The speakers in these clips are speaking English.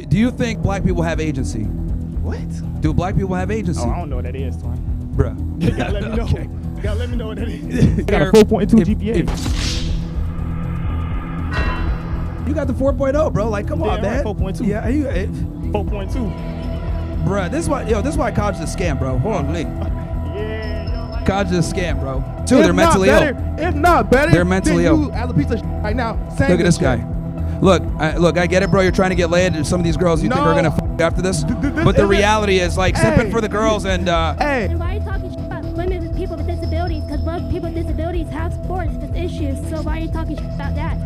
Do you think black people have agency? What? Do black people have agency? Oh, I don't know what that is, Twin. Bruh. You gotta let me know. Okay. You gotta let me know what that is. Got a 4.2 GPA. You got the 4.0, bro. Like, come on, man. 4.2. Yeah, 4.2. Bruh, this is why college is a scam, bro. Holy. Yeah. College is a scam, bro. Two, they're mentally ill. It's not better. They're mentally ill. You as a piece of right now. Look at this guy. Look, I get it, bro. You're trying to get laid. Some of these girls you think are gonna f after this, but the reality is like simping for the girls and. And why are you talking about women with people with disabilities? Because most people with disabilities have sports with issues. So why are you talking about that?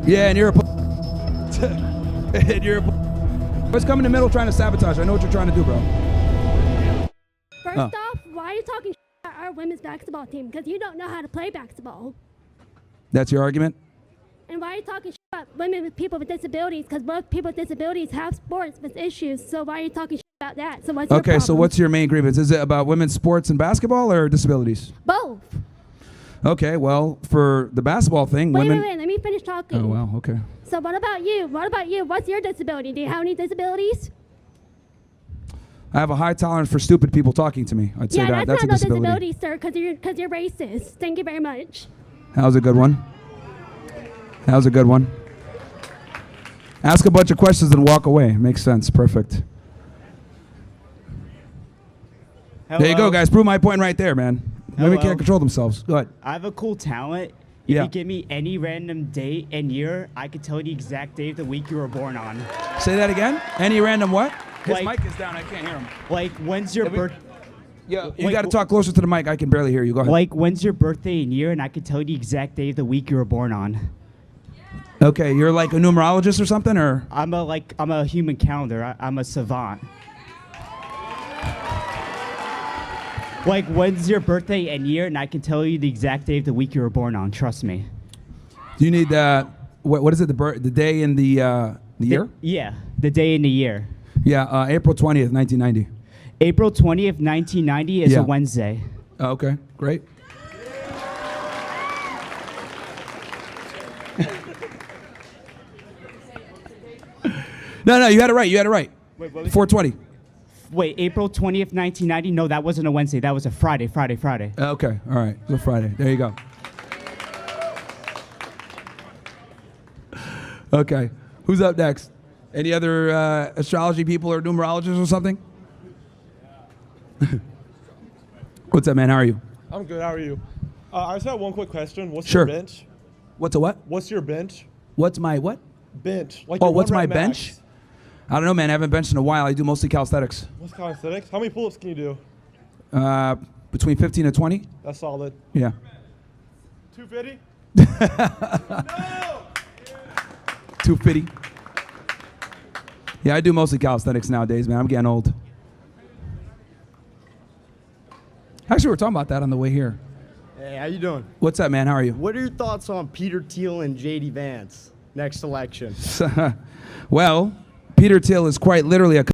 Yeah, and you're a. And you're a. What's coming in the middle trying to sabotage? I know what you're trying to do, bro. First off, why are you talking about our women's basketball team? Because you don't know how to play basketball. That's your argument? And why are you talking about women with people with disabilities? Because most people with disabilities have sports with issues. So why are you talking about that? So what's your problem? So what's your main grievance? Is it about women's sports and basketball or disabilities? Both. Okay, well, for the basketball thing, Wait, women. let me finish talking. Oh, well, okay. So what about you? What's your disability? Do you have any disabilities? I have a high tolerance for stupid people talking to me. I'd say that's not a disability. No disability, sir, because you're racist. Thank you very much. That was a good one. That was a good one. Ask a bunch of questions and walk away. Makes sense. Perfect. Hello. There you go, guys. Prove my point right there, man. Women can't control themselves. Go ahead. I have a cool talent. If Yeah. you give me any random date and year, I could tell you the exact day of the week you were born on. Say that again. Any random what? His Like- mic is down. I can't hear him. Like, when's your birth? Yeah, you Like, got to talk closer to the mic. I can barely hear you. Go ahead. Like, when's your birthday and year, and I could tell you the exact day of the week you were born on. Okay, you're like a numerologist or something, or? I'm a human calendar. I'm a savant. Like, when's your birthday and year, and I can tell you the exact day of the week you were born on. Trust me. Do you need what is it? The day in the year? Yeah, the day and the year. Yeah, April 20th, 1990. April 20th, 1990 is Yeah. a Wednesday. Oh, okay, great. No, you had it right. Wait, what was it? 420. Wait, April 20th, 1990? No, that wasn't a Wednesday. That was a Friday. Okay, all right. So Friday. There you go. Okay. Who's up next? Any other astrology people or numerologists or something? What's up, man? How are you? I'm good. How are you? I just have one quick question. What's Sure. your bench? What's a what? What's your bench? What's my what? Bench. Like Oh, your what's one my rep bench? max. I don't know, man. I haven't benched in a while. I do mostly calisthenics. What's calisthenics? How many pull-ups can you do? Between 15 and 20. That's solid. Yeah. 250? 250. Yeah, I do mostly calisthenics nowadays, man. I'm getting old. Actually, we were talking about that on the way here. Hey, how you doing? What's up, man? How are you? What are your thoughts on Peter Thiel and J.D. Vance next election? Well, Peter Thiel is quite literally a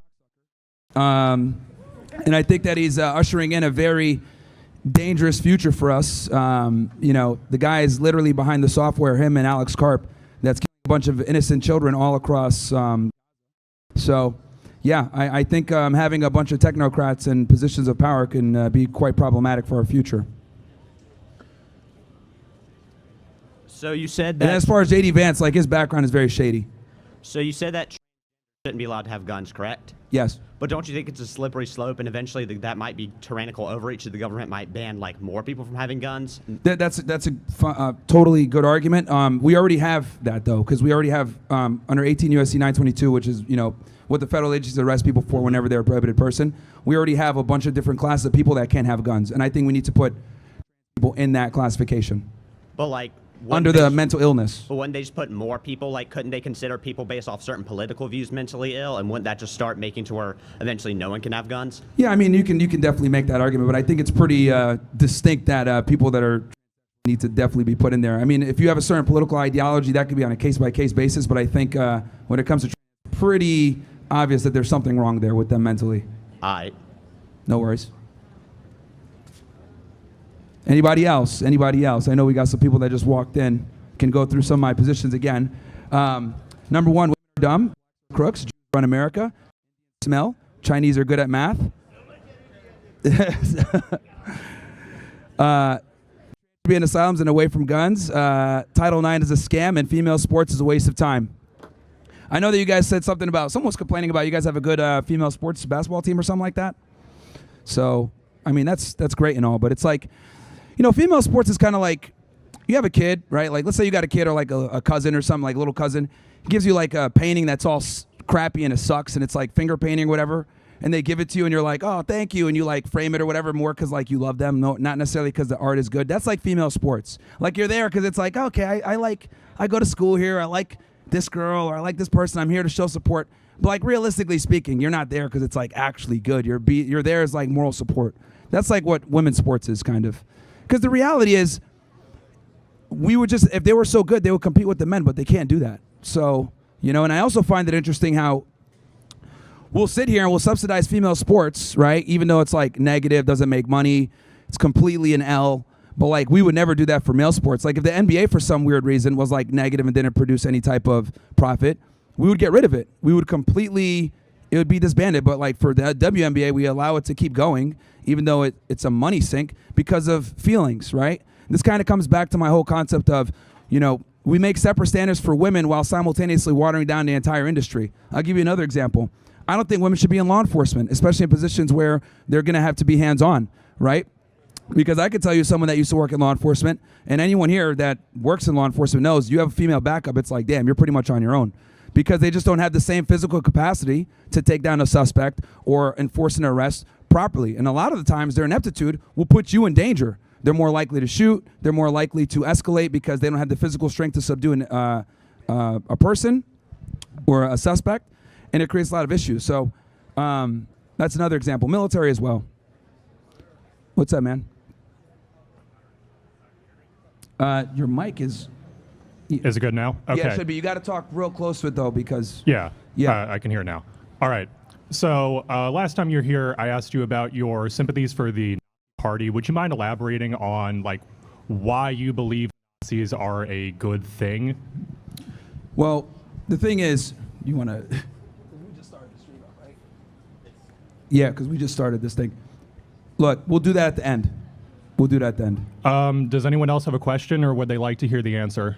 and I think that he's ushering in a very dangerous future for us. You know, the guy is literally behind the software, him and Alex Karp, that's killing a bunch of innocent children all across. So, yeah, I think having a bunch of technocrats in positions of power can be quite problematic for our future. So you said And that. as far as J.D. Vance, like his background is very shady. So you said that shouldn't be allowed to have guns, correct? Yes. But don't you think it's a slippery slope, and eventually that might be tyrannical overreach? That the government might ban like more people from having guns? That's a totally good argument. We already have that though, because we already have under 18 U.S.C. 922, which is what the federal agencies arrest people for whenever they're a prohibited person. We already have a bunch of different classes of people that can't have guns, and I think we need to put people in that classification. But like under the mental illness. But wouldn't they just put more people? Like, couldn't they consider people based off certain political views mentally ill? And wouldn't that just start making to where eventually no one can have guns? Yeah, I mean, you can definitely make that argument, but I think it's pretty distinct that people that are need to definitely be put in there. I mean, if you have a certain political ideology, that could be on a case-by-case basis, but I think when it comes to pretty obvious that there's something wrong there with them mentally. All right. No worries. Anybody else? Anybody else? I know we got some people that just walked in. Can go through some of my positions again. Number one, women are dumb, crooks, Jews run America, smell, Chinese are good at math. Be in asylums and away from guns. Title IX is a scam, and female sports is a waste of time. I know that you guys said something about, someone was complaining about you guys have a good female sports basketball team or something like that. So, I mean, that's great and all, but it's like, you know, female sports is kind of like, you have a kid, right? Like, let's say you got a kid or like a cousin or something, like a little cousin. He gives you like a painting that's all crappy and it sucks and it's like finger painting or whatever. And they give it to you and you're like, oh, thank you. And you like frame it or whatever more because like you love them. No, not necessarily because the art is good. That's like female sports. Like you're there because it's like, okay, I go to school here. I like this girl or I like this person. I'm here to show support. But like realistically speaking, you're not there because it's like actually good. You're there as like moral support. That's like what women's sports is kind of. Because the reality is we would just, if they were so good, they would compete with the men, but they can't do that. So, you know, and I also find it interesting how we'll sit here and we'll subsidize female sports, right? Even though it's like negative, doesn't make money, it's completely an L. But like we would never do that for male sports. Like if the NBA for some weird reason was like negative and didn't produce any type of profit, we would get rid of it. We would completely, it would be disbanded. But like for the WNBA, we allow it to keep going, even though it's a money sink because of feelings, right? This kind of comes back to my whole concept of, you know, we make separate standards for women while simultaneously watering down the entire industry. I'll give you another example. I don't think women should be in law enforcement, especially in positions where they're going to have to be hands-on, right? Because I could tell you someone that used to work in law enforcement, and anyone here that works in law enforcement knows you have a female backup, it's like, damn, you're pretty much on your own. Because they just don't have the same physical capacity to take down a suspect or enforce an arrest properly. And a lot of the times their ineptitude will put you in danger. They're more likely to shoot. They're more likely to escalate because they don't have the physical strength to subdue a person or a suspect. And it creates a lot of issues. So that's another example. Military as well. What's up, man? Your mic is... Is it good now? Okay. Yeah, it should be. You got to talk real close to it, though, because... Yeah. Yeah. I can hear now. All right. So last time you were here, I asked you about your sympathies for the party. Would you mind elaborating on like why you believe Nazis are a good thing? Well, the thing is, you want to... We just started the stream up, right? Yeah, because we just started this thing. Look, we'll do that at the end. We'll do that at the end. Does anyone else have a question, or would they like to hear the answer?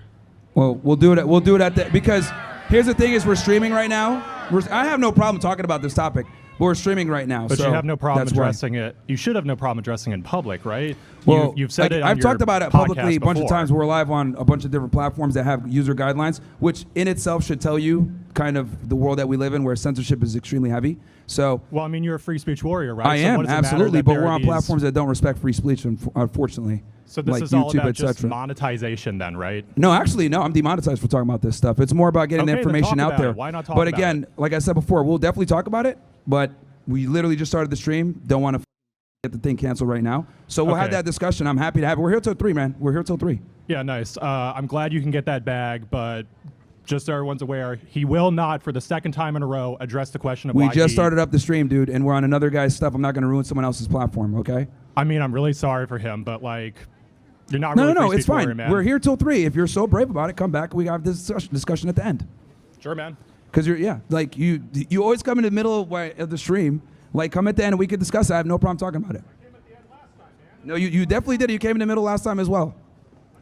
Well, we'll do it. We'll do it at the, because here's the thing: is we're streaming right now. I have no problem talking about this topic, but we're streaming right now. But so you have no problem that's why. addressing it. You should have no problem addressing it in public, right? Well, you've said like, it. On I've your talked about it publicly a bunch of before. times. We're live on a bunch of different platforms that have user guidelines, which in itself should tell you kind of the world that we live in, where censorship is extremely heavy. So, well, I mean, you're a free speech warrior, right? I So am what does it matter absolutely, that but there we're are on these- platforms that don't respect free speech, unfortunately. So this like is all YouTube, about just etc. monetization, then, right? No, actually, no. I'm demonetized for talking about this stuff. It's more about getting the Okay, then information talk out about there. it. Why not talk But about again, like I said before, we'll definitely talk about it. But we literally just started the stream. Don't want to get the thing canceled right now. So we'll have Okay. that discussion. I'm happy to have it. We're here till 3, man. We're here till 3. Yeah, nice. I'm glad you can get that bag, but just so everyone's aware, he will not, for the second time in a row, address the question of We why just he- started up the stream, dude, and we're on another guy's stuff. I'm not going to ruin someone else's platform, okay? I mean, I'm really sorry for him, but like, you're not No, really no, free no. It's speech warrior, fine. man. We're here till 3. If you're so brave about it, come back. We have this discussion at the end. Sure, man. Because like you always come in the middle of the stream. Like, come at the end and we could discuss it. I have no problem talking about it. No, you definitely did. You came in the middle last time as well.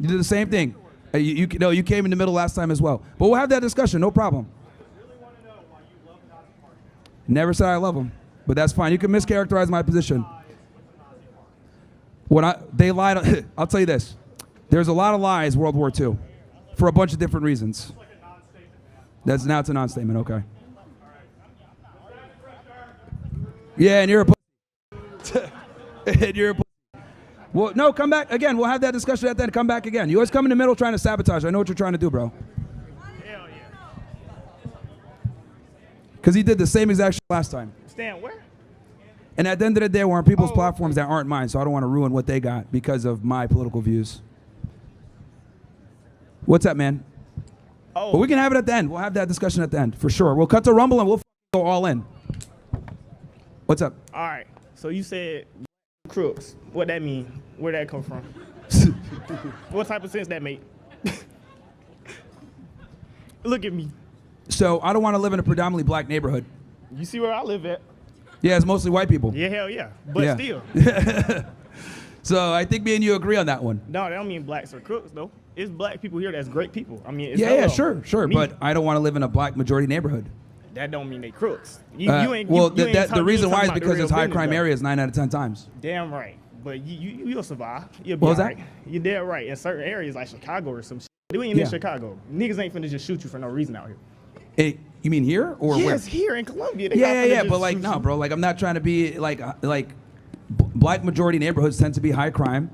You did the same thing. You came in the middle last time as well. But we'll have that discussion. No problem. Never said I love them, but that's fine. You can mischaracterize my position. They lied. I'll tell you this. There's a lot of lies World War II for a bunch of different reasons. Now it's a non-statement. Okay. Yeah, and you're a pussy. And you're a pussy. Well, no, come back again. We'll have that discussion at the end. Come back again. You always come in the middle trying to sabotage. I know what you're trying to do, bro. Hell yeah. Because he did the same exact shit last time. Stan, where? And at the end of the day, we're on people's platforms that aren't mine, so I don't want to ruin what they got because of my political views. What's up, man? Oh. But we can have it at the end. We'll have that discussion at the end, for sure. We'll cut to Rumble and we'll go all in. What's up? All right. So you said crooks. What that mean? Where that come from? What type of sense that make? Look at me. So I don't want to live in a predominantly black neighborhood. You see where I live at? Yeah, it's mostly white people. Yeah, hell yeah. But Yeah. still. So I think me and you agree on that one. No, that don't mean blacks are crooks, though. It's black people here that's great people. I mean, it's Yeah, hello. sure. Me. But I don't want to live in a black majority neighborhood. That don't mean they crooks. You ain't. Well, you ain't the talking- reason you why ain't is talking because about it's the high real crime business, areas 9 out of 10 times. though. Damn right. But you'll survive. You'll be What was all that? right. You're dead right. In certain areas like Chicago or some shit. We ain't Yeah. in Chicago. Niggas ain't finna just shoot you for no reason out here. You mean here or where? Yes, here in Columbia. They not Yeah, finna yeah, just but like, shoot no, you. bro. Like, I'm not trying to be like black majority neighborhoods tend to be high crime,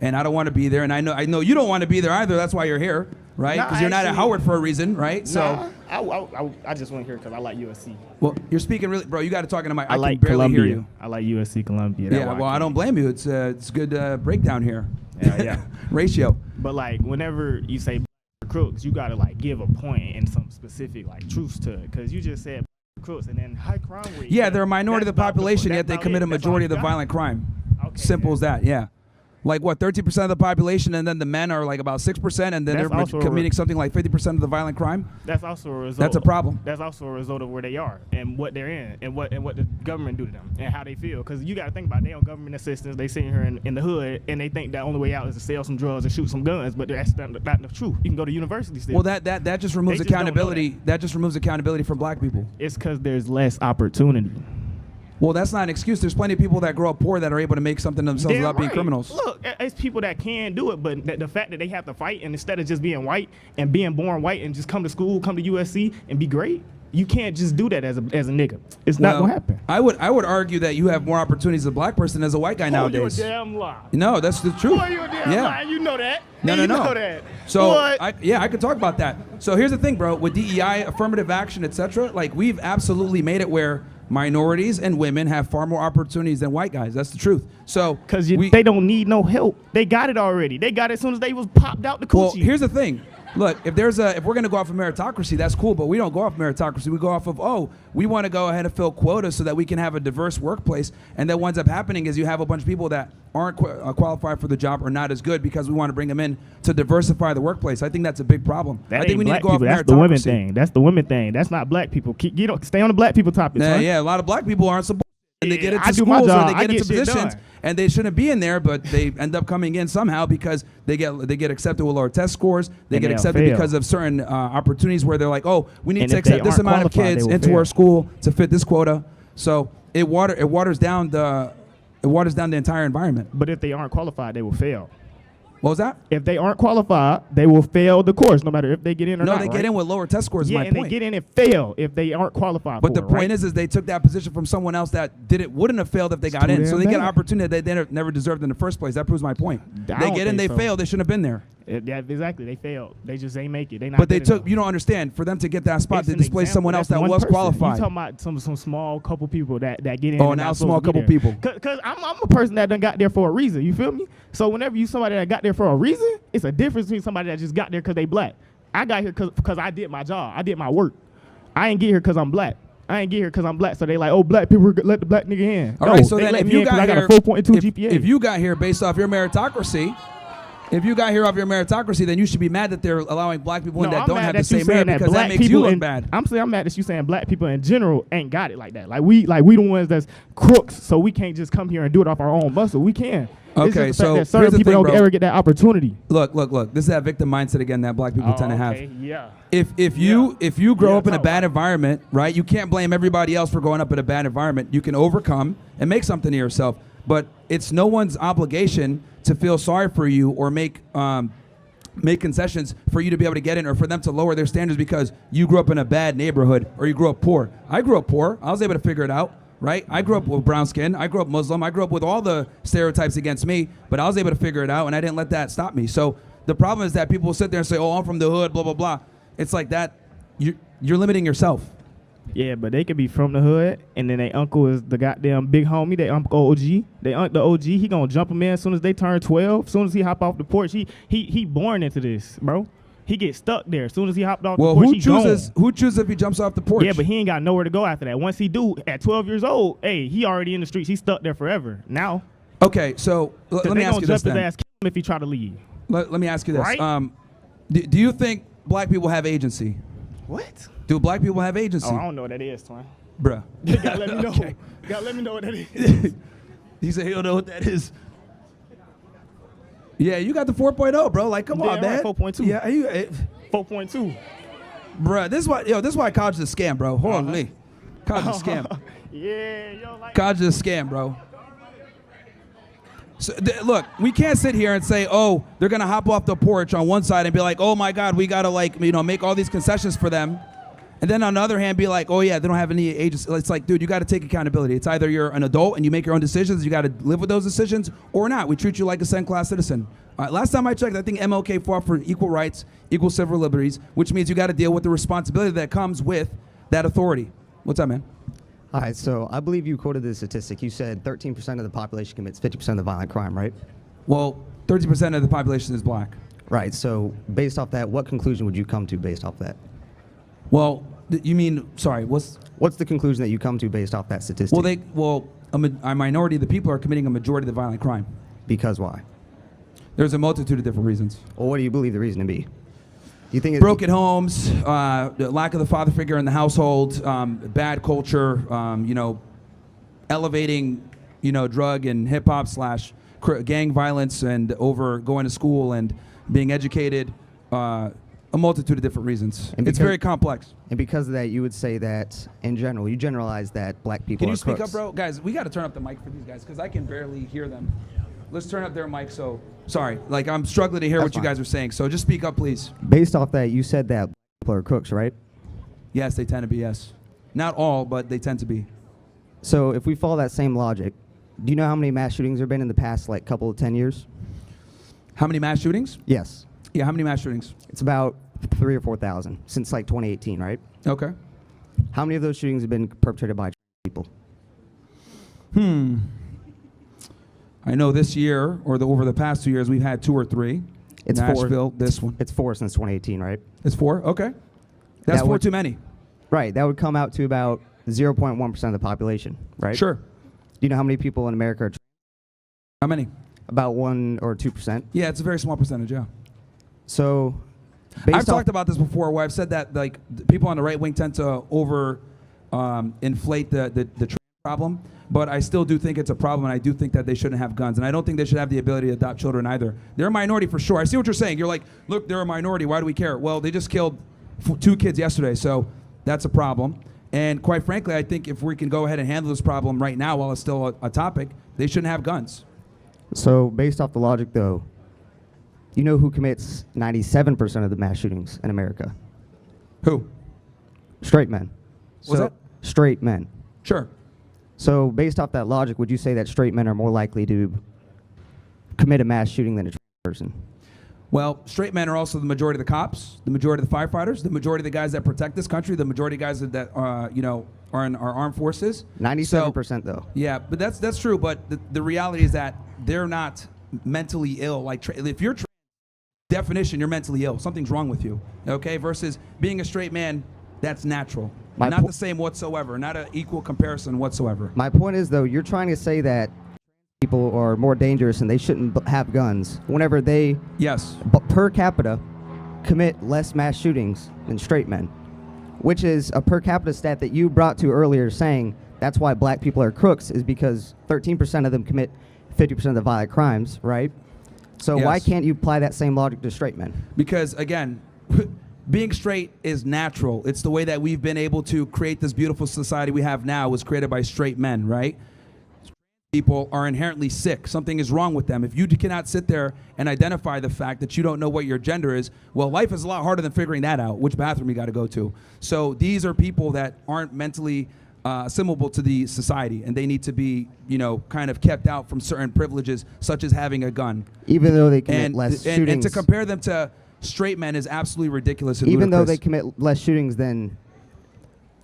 and I don't want to be there. And I know you don't want to be there either. That's why you're here, right? Nah, Because you're not at actually- Howard for a reason, right? So, I just went here because I like USC. well, you're speaking really, bro. You got to talk into my. I can like barely Columbia. hear you. I like USC Columbia. That's Yeah, why well, I don't blame you. It's good breakdown here. Yeah. Ratio. But like whenever you say crooks, you gotta like give a point and some specific like truths to it, because you just said crooks and then high crime rate. Yeah, they're a minority of the That's about population, that's yet they about commit it. a That's all majority you of the got? violent crime. Okay, Simple yeah. as that. Yeah. Like what, 13% of the population, and then the men are like about 6%, and then That's they're also a committing something like 50% of the violent crime. That's also a result. That's a problem. That's also a result of where they are and what they're in and what the government do to them and how they feel. Because you got to think about it, they on government assistance. They sitting here in the hood and they think the only way out is to sell some drugs and shoot some guns. But that's not the truth. You can go to university still. Well, that just removes They just don't know accountability. That just removes accountability from black people. It's because there's less opportunity. Well, that's not an excuse. There's plenty of people that grow up poor that are able to make something of themselves Damn without being right. criminals. Look, it's people that can do it, but the fact that they have to fight, and instead of just being white and being born white and just come to school, come to USC and be great, you can't just do that as a nigga. It's not Well, gonna happen. I would argue that you have more opportunities as a black person as a white guy nowadays. You a damn lie. No, that's the truth. Boy, you a damn yeah. lie. You know that. No, you no. know that. So Boy. I could talk about that. So here's the thing, bro. With DEI, affirmative action, etc., like we've absolutely made it where minorities and women have far more opportunities than white guys. That's the truth. So Because they don't need no help. They got it already. They got it as soon as they was popped out the coochie. well, here's the thing. Look, if we're gonna go off of meritocracy, that's cool, but we don't go off meritocracy. We go off of we want to go ahead and fill quotas so that we can have a diverse workplace. And then what ends up happening is you have a bunch of people that aren't qualified for the job or not as good because we want to bring them in to diversify the workplace. I think that's a big problem. that I think ain't we need to black go off people. meritocracy. That's the women thing. That's the women thing. That's not black people. Stay on the black people topic. Yeah, son. yeah, a lot of black people aren't supported. And they get I into do my schools or job. they I get into get shit positions done. and they shouldn't be in there, but they end up coming in somehow because they get accepted with lower test scores. They And get they'll accepted fail. because of certain opportunities where they're like, we need And to if they accept this aren't amount of qualified, kids they will into fail. our school to fit this quota. So it waters down the entire environment. But if they aren't qualified, they will fail. What was that? If they aren't qualified, they will fail the course, no matter if they get in or No, not. they get right? in with lower test scores. Is Yeah, my and point. they get in and fail if they aren't qualified. But for the it, right? point is they took that position from someone else that wouldn't have failed if they got too in. So damn they get an bad. opportunity that they never deserved in the first place. That proves my point. I They don't get in, they think so. fail. They shouldn't have been there. Yeah, exactly. They failed. They just ain't make it. They not. But they good took. enough. You don't understand. For them to get that spot, It's they an displaced example. someone else That's that one was person. qualified. You talking about some small couple people that get in. Oh, and now not small supposed to be couple there. people. Cause I'm a person that done got there for a reason. You feel me? So whenever you somebody that got there for a reason, it's a difference between somebody that just got there because they black. I got here because I did my job. I did my work. I ain't get here because I'm black. I ain't get here because I'm black. So they like, black people let the black nigga in. All No, right. So they then, let if me you in 'cause got I got here, a 4.2 if, GPA. if you got here based off your meritocracy, then you should be mad that they're allowing black people in that I'm don't mad have that the you same saying merit because that black makes you people look in- bad. I'm mad that you saying black people in general ain't got it like that. Like we the ones that's crooks, so we can't just come here and do it off our own muscle. We can. It's Okay, just the fact so that certain here's the people thing, don't bro. ever get that opportunity. Look. This is that victim mindset again that black people tend to have. Yeah. If you grow Yeah, up in a talk bad about it. environment, right? You can't blame everybody else for growing up in a bad environment. You can overcome and make something of yourself. But it's no one's obligation to feel sorry for you or make concessions for you to be able to get in or for them to lower their standards because you grew up in a bad neighborhood or you grew up poor. I grew up poor. I was able to figure it out, right? I grew up with brown skin. I grew up Muslim. I grew up with all the stereotypes against me, but I was able to figure it out and I didn't let that stop me. So the problem is that people will sit there and say, I'm from the hood, blah, blah, blah. It's like that. You're limiting yourself. Yeah, but they could be from the hood, and then their uncle is the goddamn big homie. They uncle OG. They the OG. He gonna jump them in as soon as they turn 12. As soon as he hop off the porch, he born into this, bro. He gets stuck there. As soon as he hopped off Well, the porch, who he chooses gone. who chooses if he jumps off the porch? Yeah, but he ain't got nowhere to go after that. Once he do, at 12 years old, he already in the streets. He's stuck there forever. Now, Okay, so let me they ask gonna you jump this his then. ass, kill him if he try to leave. Let me ask you this. Right? Do you think black people have agency? What? Do black people have agency? Oh, I don't know what that is, twin. Bruh. You gotta let me know. Okay. You gotta let me know what that is. He said he don't know what that is. Yeah, you got the 4.0, bro. Like, come on, Damn man. right, 4.2. Yeah, 4.2. bruh, this is why college is a scam, bro. Holy. College is a scam. Yeah, yo, like. College is a scam, bro. So, look, we can't sit here and say, oh, they're going to hop off the porch on one side and be like, oh, my God, we got to, make all these concessions for them. And then on the other hand, be like, oh, yeah, they don't have any agency. It's like, dude, you got to take accountability. It's either you're an adult and you make your own decisions, you got to live with those decisions, or not. We treat you like a second-class citizen. Last time I checked, I think MLK fought for equal rights, equal civil liberties, which means you got to deal with the responsibility that comes with that authority. What's up, man? All right, so I believe you quoted the statistic. You said 13% of the population commits 50% of the violent crime, right? Well, 30% of the population is black. Right, so based off that, what conclusion would you come to based off that? Well, you mean, sorry, What's the conclusion that you come to based off that statistic? a minority of the people are committing a majority of the violent crime. Because why? There's a multitude of different reasons. Or what do you believe the reason to be? Do you think it's Broken homes, the lack of the father figure in the household, bad culture, elevating, drug and hip hop / gang violence and over going to school and being educated, a multitude of different reasons. And It's very complex. And because of that, you would say that, in general, you generalize that black people Can are you speak crooks. up, bro? Guys, we got to turn up the mic for these guys because I can barely hear them. Let's turn up their mic. So, sorry, like I'm struggling to hear That's what you fine. guys are saying. So just speak up, please. Based off that, you said that people are crooks, right? Yes, they tend to be, yes. Not all, but they tend to be. So if we follow that same logic, do you know how many mass shootings there have been in the past, couple of 10 years? How many mass shootings? Yes. Yeah, how many mass shootings? It's about 3,000 or 4,000 since 2018, right? Okay. How many of those shootings have been perpetrated by people? I know this year, or over the past 2 years, we've had 2 or 3. It's Nashville, 4. this one. It's 4 since 2018, right? It's 4? Okay. That's That 4 would- too many. Right. That would come out to about 0.1% of the population, right? Sure. Do you know how many people in America are How many? about 1 or 2%? Yeah, it's a very small percentage, yeah. So, I've talked about this before where I've said that people on the right wing tend to inflate the problem, but I still do think it's a problem, and I do think that they shouldn't have guns, and I don't think they should have the ability to adopt children either. They're a minority for sure. I see what you're saying. You're like, look, they're a minority. Why do we care? Well, they just killed 2 kids yesterday, so that's a problem. And quite frankly, I think if we can go ahead and handle this problem right now while it's still a topic, they shouldn't have guns. So, based off the logic, though, you know who commits 97% of the mass shootings in America? Who? Straight men. What's that? Straight men. Sure. So, based off that logic, would you say that straight men are more likely to commit a mass shooting than a trans person? Well, straight men are also the majority of the cops, the majority of the firefighters, the majority of the guys that protect this country, the majority of guys that are in our armed forces. 97%, though. Yeah, but that's true. But the reality is that they're not mentally ill. Like if you're definition, you're mentally ill. Something's wrong with you. Okay, versus being a straight man, that's natural. Not the same whatsoever. Not an equal comparison whatsoever. My point is, though, you're trying to say that people are more dangerous and they shouldn't have guns whenever they, Yes. per capita, commit less mass shootings than straight men, which is a per capita stat that you brought to earlier, saying that's why black people are crooks, is because 13% of them commit 50% of the violent crimes, right? So Yes. why can't you apply that same logic to straight men? Because again, being straight is natural. It's the way that we've been able to create this beautiful society we have now was created by straight men, right? People are inherently sick. Something is wrong with them. If you cannot sit there and identify the fact that you don't know what your gender is, well, life is a lot harder than figuring that out, which bathroom you got to go to. So these are people that aren't mentally assimilable to the society, and they need to be, kind of kept out from certain privileges, such as having a gun. Even though they commit less and shootings. to compare them to straight men is absolutely ridiculous and Even though ludicrous. they commit less shootings than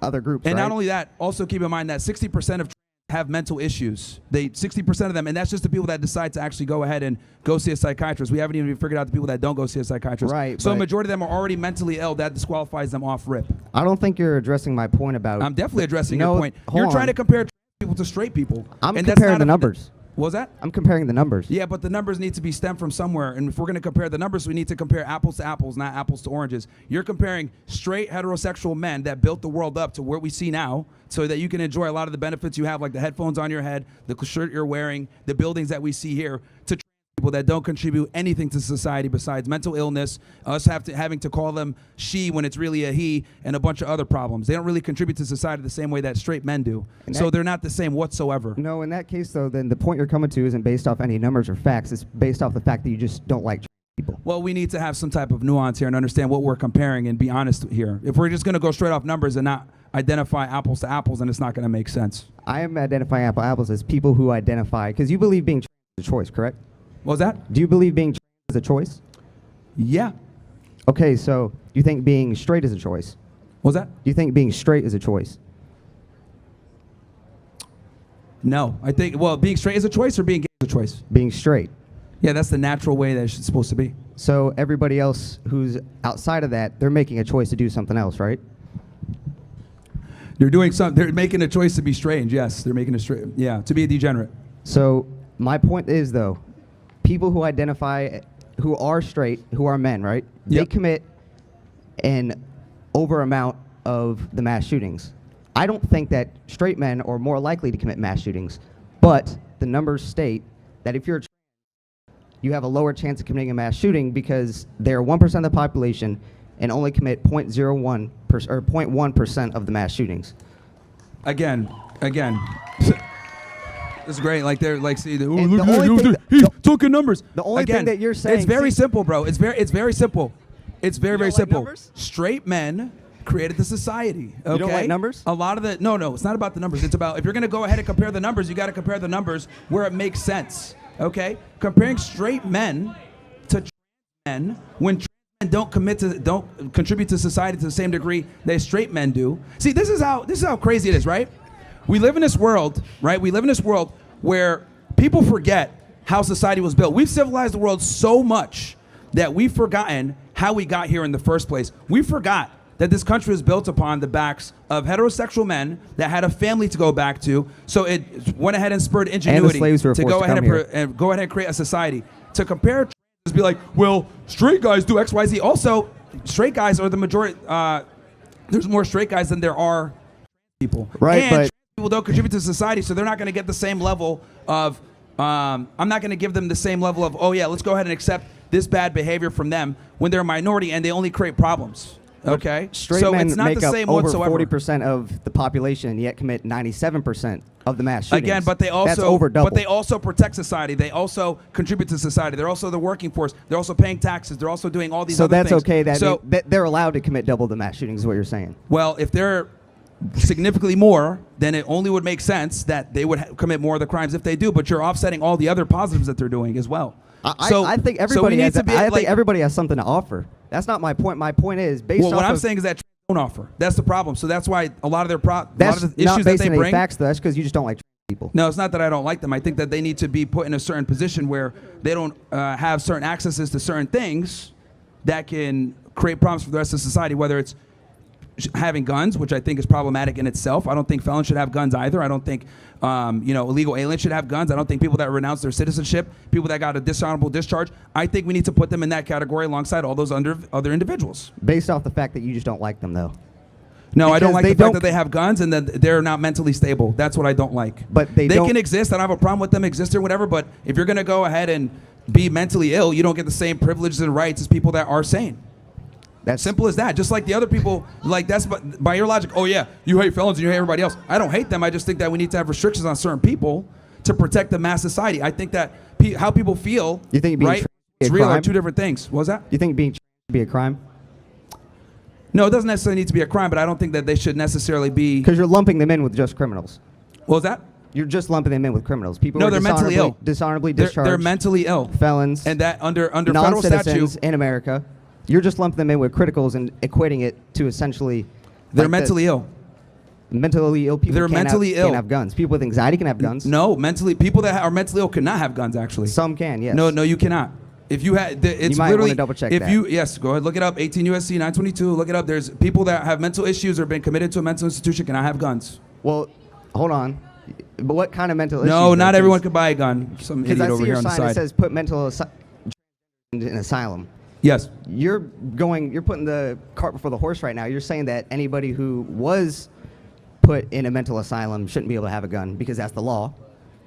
other groups, And right? not only that, also keep in mind that 60% of have mental issues. 60% of them, and that's just the people that decide to actually go ahead and go see a psychiatrist. We haven't even figured out the people that don't go see a psychiatrist. Right, So a but- majority of them are already mentally ill. That disqualifies them off rip. I don't think you're addressing my point about... I'm definitely addressing No, your point. hold You're on. trying to compare people to straight people. I'm and that's comparing not the a- numbers. What was that? I'm comparing the numbers. Yeah, but the numbers need to be stemmed from somewhere. And if we're going to compare the numbers, we need to compare apples to apples, not apples to oranges. You're comparing straight heterosexual men that built the world up to where we see now so that you can enjoy a lot of the benefits you have, like the headphones on your head, the shirt you're wearing, the buildings that we see here, to people that don't contribute anything to society besides mental illness, us having to call them she when it's really a he, and a bunch of other problems. They don't really contribute to society the same way that straight men do. So they're not the same whatsoever. No, in that case, though, then the point you're coming to isn't based off any numbers or facts. It's based off the fact that you just don't like people. Well, we need to have some type of nuance here and understand what we're comparing and be honest here. If we're just going to go straight off numbers and not identify apples to apples, then it's not going to make sense. I am identifying apples as people who identify, because you believe being trans is a choice, correct? What was that? Do you believe being trans is a choice? Yeah. Okay, so you think being straight is a choice? What was that? Do you think being straight is a choice? No. I think, well, being straight is a choice or being gay is a choice? Being straight. Yeah, that's the natural way that it's supposed to be. So everybody else who's outside of that, they're making a choice to do something else, right? They're making a choice to be strange, yes. They're making to be a degenerate. So my point is, though, people who identify, who are straight, who are men, right? They Yep. commit an over amount of the mass shootings. I don't think that straight men are more likely to commit mass shootings, but the numbers state that if you're trans, you have a lower chance of committing a mass shooting because they're 1% of the population and only commit 0.1% of the mass shootings. Again. It's great. Like they're like, see, And the only thing that- talking numbers. The only thing that you're saying- It's very see- simple, bro. It's very simple. It's very don't like simple. numbers? Straight men created the society. Okay? You don't like numbers? A lot of the no, it's not about the numbers. It's about if you're gonna go ahead and compare the numbers, you got to compare the numbers where it makes sense. Okay? Comparing straight men to trans men when trans men don't contribute to society to the same degree that straight men do. See, this is how crazy it is, right? We live in this world, right? We live in this world where people forget how society was built. We've civilized the world so much that we've forgotten how we got here in the first place. We forgot that this country was built upon the backs of heterosexual men that had a family to go back to. So it went ahead and spurred ingenuity slaves who were to forced go to ahead come and go ahead and create a society. To compare, just be like, well, straight guys do X, Y, Z. Also, straight guys are the majority. There's more straight guys than there are people. Right, and but people don't contribute to society, so they're not going to get the same level of. I'm not going to give them the same level of. Oh yeah, let's go ahead and accept this bad behavior from them when they're a minority and they only create problems. Okay, straight so men it's not make the up same over whatsoever. 40% of the population, and yet commit 97% of the mass shootings. Again, but they That's over double. but they also protect society. They also contribute to society. They're also the working force. They're also paying taxes. They're also doing all these. So other that's things. okay. So They're allowed to commit double the mass shootings. Is what you're saying? well, if they're significantly more, then it only would make sense that they would commit more of the crimes if they do. But you're offsetting all the other positives that they're doing as well. I think everybody has. Think everybody has something to offer. That's not my point. My point is based. Well, what off I'm of, saying is that don't offer. That's the problem. So that's why a lot of their that's lot of the not issues based that they on any bring. facts, though. That's because you just don't like people. No, it's not that I don't like them. I think that they need to be put in a certain position where they don't have certain accesses to certain things that can create problems for the rest of society, whether it's having guns, which I think is problematic in itself. I don't think felons should have guns either. I don't think illegal aliens should have guns. I don't think people that renounce their citizenship, people that got a dishonorable discharge, I think we need to put them in that category alongside all those other individuals. Based off the fact that you just don't like them, though. No, I don't Because like they the fact don't- that they have guns and that they're not mentally stable. That's what I don't like. But they don't- can exist. I don't have a problem with them existing or whatever. But if you're going to go ahead and be mentally ill, you don't get the same privileges and rights as people that are sane. That's Simple as that. Just like the other people, like that's by your logic. Oh yeah, you hate felons and you hate everybody else. I don't hate them. I just think that we need to have restrictions on certain people to protect the mass society. I think that how people feel, You think being right, trans it's is a real are crime? two different things. What was that? You think being trans should be a crime? No, it doesn't necessarily need to be a crime, but I don't think that they should necessarily be. Because you're lumping them in with just criminals. What was that? You're just lumping them in with criminals. People No, who are they're mentally ill. dishonorably They're discharged. mentally ill. Felons. And that under federal non-citizens statute, in America. You're just lumping them in with criticals and equating it to essentially. they're like mentally ill. mentally ill people. They're mentally ill. Can't have guns. People with anxiety can have guns. No, people that are mentally ill cannot have guns. Actually, Some can. Yes. no, you cannot. If you had, it's You might literally. wanna double check if that. you yes, go ahead, look it up. 18 USC 922. Look it up. There's people that have mental issues or been committed to a mental institution cannot have guns. Well, hold on. But what kind of mental issues? No, not though? everyone could buy a gun. Some Because idiot I over see here your on the sign that side. says put mental in asylum. Yes. You're putting the cart before the horse right now. You're saying that anybody who was put in a mental asylum shouldn't be able to have a gun because that's the law.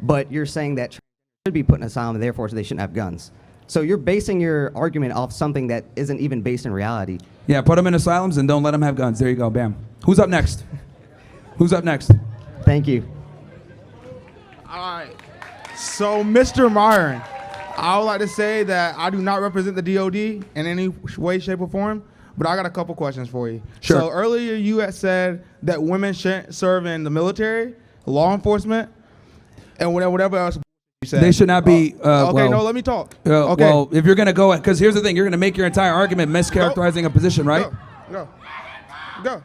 But you're saying that should be put in asylum and therefore they shouldn't have guns. So you're basing your argument off something that isn't even based in reality. Yeah, put them in asylums and don't let them have guns. There you go. Bam. Who's up next? Who's up next? Thank you. All right. So, Mr. Myron, I would like to say that I do not represent the DOD in any way, shape, or form, but I got a couple questions for you. Sure. So, earlier you had said that women shouldn't serve in the military, law enforcement, and whatever else you said. They should not be. Okay, well, no, let me talk. Okay. Okay. Well, if you're going to go, because here's the thing, you're going to make your entire argument mischaracterizing a position, right? Go.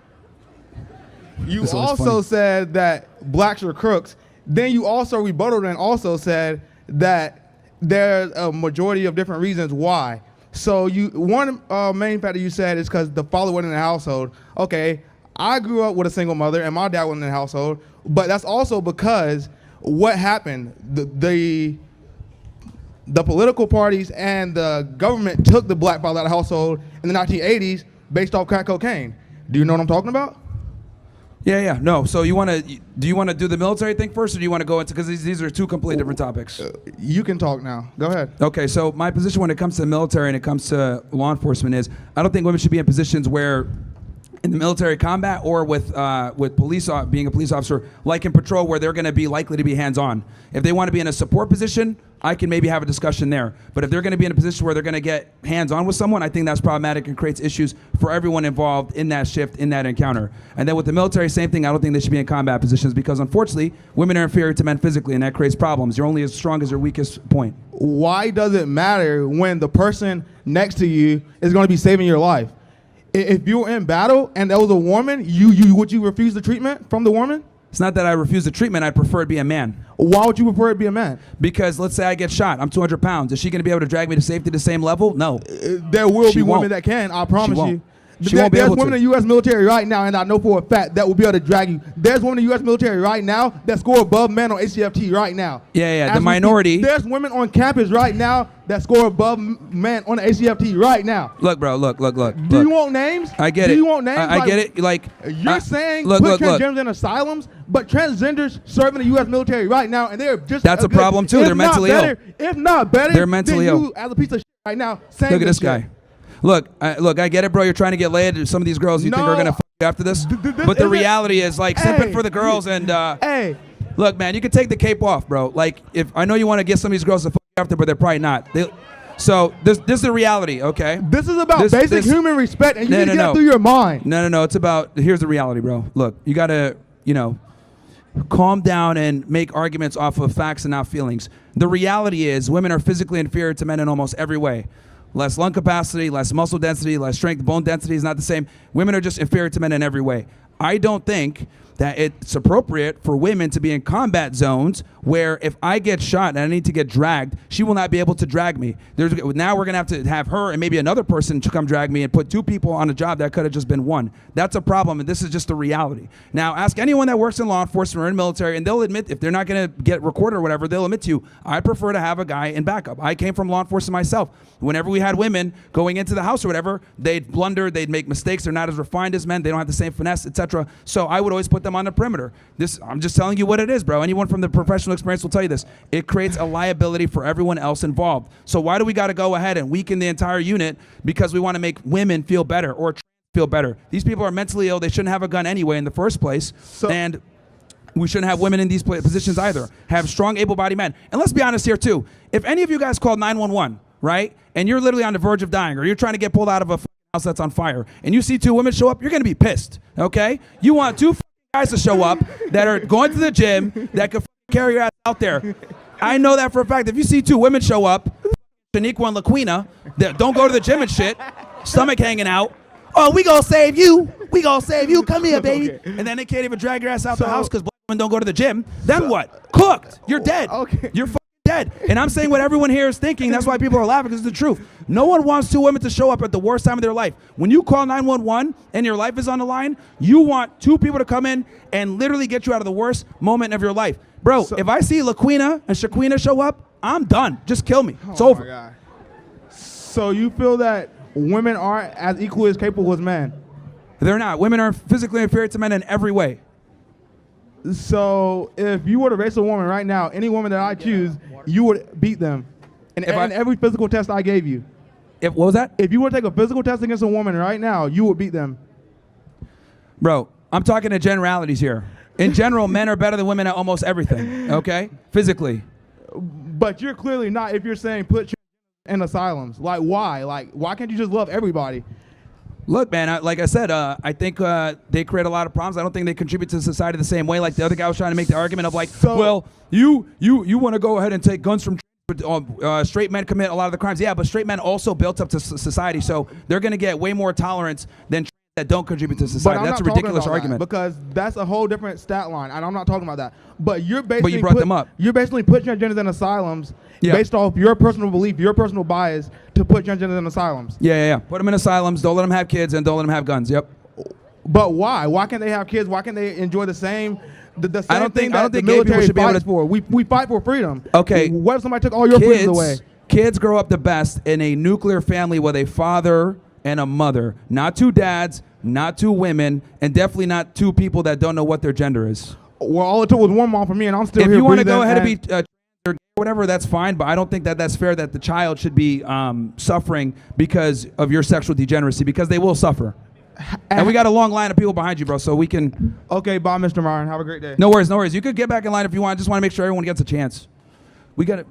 You This one's also funny. said that blacks are crooks. Then you also rebutted and also said that there's a majority of different reasons why. So one main factor you said is because the father wasn't in the household. Okay, I grew up with a single mother and my dad wasn't in the household, but that's also because what happened, the political parties and the government took the black father out of the household in the 1980s based off crack cocaine. Do you know what I'm talking about? Yeah. No. So do you want to do the military thing first, or do you want to go into, because these are two completely different topics? You can talk now. Go ahead. Okay, so my position when it comes to the military and it comes to law enforcement is I don't think women should be in positions where in the military combat or with being a police officer, like in patrol, where they're going to be likely to be hands-on. If they want to be in a support position, I can maybe have a discussion there. But if they're going to be in a position where they're going to get hands-on with someone, I think that's problematic and creates issues for everyone involved in that shift, in that encounter. And then with the military, same thing. I don't think they should be in combat positions because, unfortunately, women are inferior to men physically, and that creates problems. You're only as strong as your weakest point. Why does it matter when the person next to you is going to be saving your life? If you were in battle and there was a woman, would you refuse the treatment from the woman? It's not that I refuse the treatment. I'd prefer it be a man. Why would you prefer it be a man? Because let's say I get shot. I'm 200 pounds. Is she going to be able to drag me to safety the same level? No. There will She be won't. women that can, I promise won't. you. She won't be There's able women to. in the U.S. military right now, and I know for a fact that will be able to drag you. There's women in the U.S. military right now that score above men on HCFT right now. Yeah. As The we minority. speak, there's women on campus right now that score above men on the HCFT right now. Look, bro. Look. Do you want names? I get Do it. you want names? I get it. Like You're saying look, put look. transgenders in asylums, but transgenders serve in the U.S. military right now, and they're just That's as a good, problem, too. if They're not mentally ill. better, If not better, They're mentally than ill. you as a piece of shit right now. Saying Look at this shit. guy. Look, I get it, bro. You're trying to get laid. Some of these girls you think are No. gonna f you after this, this but the isn't- reality is like Hey. simping for the girls and Hey, look, man, you can take the cape off, bro. Like if I know you want to get some of these girls to f you after, but they're probably not. So this is the reality, okay? this is about This- basic this- human respect, and you No, need to no, get no. it through your mind. No. It's about, here's the reality, bro. Look, you gotta, calm down and make arguments off of facts and not feelings. The reality is women are physically inferior to men in almost every way. Less lung capacity, less muscle density, less strength. Bone density is not the same. Women are just inferior to men in every way. I don't think that it's appropriate for women to be in combat zones where if I get shot and I need to get dragged, she will not be able to drag me. Now we're going to have her and maybe another person to come drag me and put two people on a job that could have just been one. That's a problem, and this is just the reality. Now, ask anyone that works in law enforcement or in military, and they'll admit, if they're not going to get recorded or whatever, they'll admit to you, I prefer to have a guy in backup. I came from law enforcement myself. Whenever we had women going into the house or whatever, they'd blunder, they'd make mistakes, they're not as refined as men, they don't have the same finesse, etc. So I would always put them on the perimeter. I'm just telling you what it is, bro. Anyone from the professional experience will tell you this. It creates a liability for everyone else involved. So why do we got to go ahead and weaken the entire unit because we want to make women feel better or feel better? These people are mentally ill. They shouldn't have a gun anyway in the first place. And we shouldn't have women in these positions either. Have strong, able-bodied men. And let's be honest here, too. If any of you guys called 911, right, and you're literally on the verge of dying or you're trying to get pulled out of a house that's on fire and you see two women show up, you're going to be pissed, okay? You want two guys to show up that are going to the gym that could carry your ass out there. I know that for a fact. If you see two women show up, Shaniqua and LaQuina, that don't go to the gym and shit, stomach hanging out, oh, we gonna save you. We gonna save you. Come here, baby. Okay. And then they can't even drag your ass out the house because black women don't go to the gym. Then what? Cooked. You're dead. Okay. You're dead. And I'm saying what everyone here is thinking. That's why people are laughing, because it's the truth. No one wants two women to show up at the worst time of their life. When you call 911 and your life is on the line, you want two people to come in and literally get you out of the worst moment of your life. Bro, So- if I see LaQuina and Shaquina show up, I'm done. Just kill me. It's Oh over. my God. So you feel that women aren't as equally as capable as men? They're not. Women are physically inferior to men in every way. So if you were to race a woman right now, any woman that I choose, you would beat them in every physical test I gave you. What was that? If you were to take a physical test against a woman right now, you would beat them. Bro, I'm talking to generalities here. In general, men are better than women at almost everything, okay? Physically. But you're clearly not if you're saying put in asylums. Like, why? Like, why can't you just love everybody? Look, man, like I said, I think they create a lot of problems. I don't think they contribute to society the same way. Like the other guy was trying to make the argument of like, well, you want to go ahead and take guns from straight men commit a lot of the crimes. Yeah, but straight men also built up to society, so they're going to get way more tolerance than that don't contribute to society. But That's a I'm not talking ridiculous about argument. that, because that's a whole different stat line, and I'm not talking about that. But you're basically you brought them up. You're basically putting transgenders in asylums Yeah. based off your personal belief, your personal bias to put transgenders in asylums. Yeah. Put them in asylums. Don't let them have kids, and don't let them have guns. Yep. But why? Why can't they have kids? Why can't they enjoy the same? The same I don't think the gay people military should be able fights to- for. We fight for freedom. Okay. What if somebody took all your freedoms away? Kids grow up the best in a nuclear family with a father and a mother, not two dads, not two women, and definitely not two people that don't know what their gender is. Well, all it took was one mom for me, and I'm still If here you want to breathing go ahead and and- be or whatever, that's fine, but I don't think that that's fair that the child should be suffering because of your sexual degeneracy, because they will suffer. And we got a long line of people behind you, bro, so we can... Okay, bye, Mr. Myron. Have a great day. No worries. You could get back in line if you want. I just want to make sure everyone gets a chance. We got it.